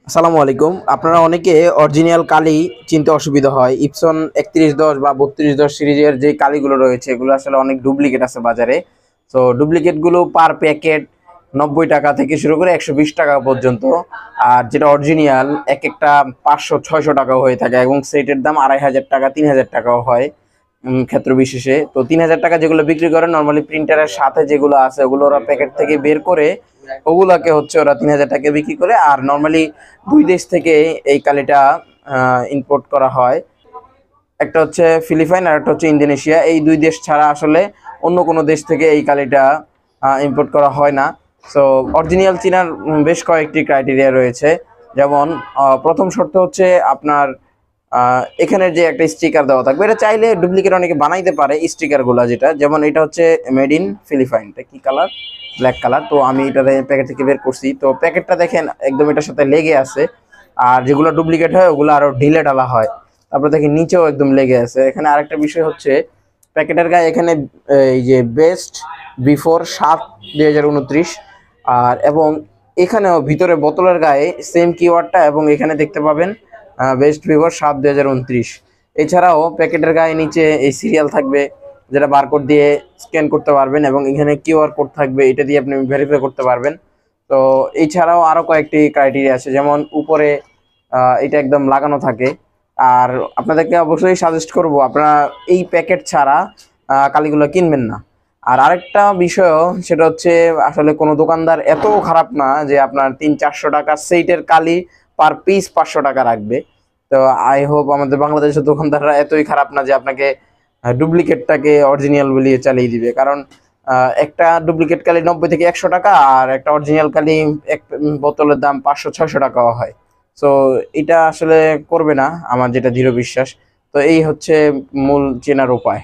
আসসালামু আলাইকুম। আপনারা অনেকে অরিজিনাল কালি চিনতে অসুবিধা হয়। ইপসন 3110 বা 3210 সিরিজের যে কালিগুলো রয়েছে এগুলো আসলে অনেক ডুপ্লিকেট আছে বাজারে। তো ডুপ্লিকেটগুলো পার প্যাকেট 90 টাকা থেকে শুরু করে 120 টাকা পর্যন্ত। আর যেটা অরিজিনাল এক একটা 500-600 টাকাও হয়ে থাকে এবং সেটের দাম 2500 টাকা 3000 টাকাও হয় ক্ষেত্র বিশেষে। তো 3000 টাকা যেগুলো বিক্রি করে নর্মালি প্রিন্টারের সাথে যেগুলো আছে ওগুলো ওরা প্যাকেট থেকে বের করে ওগুলাকে হচ্ছে ওরা 3000 টাকা বিক্রি করে। আর নর্মালি দুই দেশ থেকে এই কালিটা ইম্পোর্ট করা হয়। একটা হচ্ছে ফিলিপাইন আর একটা হচ্ছে ইন্দোনেশিয়া। এই দুই দেশ ছাড়া আসলে অন্য কোনো দেশ থেকে এই কালিটা ইম্পোর্ট করা হয় না। সো অরিজিনাল চিনার বেশ কয়েকটি ক্রাইটেরিয়া রয়েছে। যেমন প্রথম শর্ত হচ্ছে আপনার এখানে যে একটা স্টিকার দেওয়া থাকবে, এটা চাইলে ডুপ্লিকেট অনেকে বানাইতে পারে স্টিকারগুলো, যেটা যেমন এটা হচ্ছে মেড ইন ফিলিপাইন। এটা কি কালার? Black colour. তো আমি এটা প্যাকেট থেকে বের করছি, তো প্যাকেটটা দেখেন একদম এটার সাথে লেগে আছে। আর যেগুলো ডুপ্লিকেট হয় ওগুলো আরো ঢিলে ঢালা হয়। তারপর দেখেন নিচেও একদম লেগে আছে। এখানে আরেকটা বিষয় হচ্ছে প্যাকেটের গায়ে এখানে এই যে বেস্ট বিফোর 7/2029 আর এবং এখানেও ভিতরে বোতলের গায়ে সেম কিওয়ার্ডটা এবং এখানে দেখতে পাবেন বেস্ট বিফোর 7/2029। এছাড়াও প্যাকেটের গায়ে নিচে এই সিরিয়াল থাকবে, যেটা বারকোড দিয়ে স্ক্যান করতে পারবেন এবং এখানে কিউআর কোড থাকবে, এটা দিয়ে আপনি ভেরিফাই করতে পারবেন। তো এছাড়াও আরো কয়েকটি ক্রাইটেরিয়া আছে, যেমন উপরে এটা একদম লাগানো থাকে। আর আপনাদেরকে অবশ্যই সাজেস্ট করব আপনারা এই প্যাকেট ছাড়া কালিগুলো কিনবেন না। আর আরেকটা বিষয় সেটা হচ্ছে আসলে কোনো দোকানদার এত খারাপ না যে আপনার 300-400 টাকা সেইটের কালি পার পিস 500 টাকা রাখবে। তো আই হোপ আমাদের বাংলাদেশের দোকানদাররা এতই খারাপ না যে আপনাকে ডুপ্লিকেটটাকে অরিজিনাল বলিয়ে চালিয়ে দিবে। কারণ একটা ডুপ্লিকেট কালি 90 থেকে 100 টাকা আর একটা অরিজিনাল কালি এক বোতলের দাম 500-600 টাকাও হয়। সো এটা আসলে করবে না, আমার যেটা দৃঢ় বিশ্বাস। তো এই হচ্ছে মূল চেনার উপায়।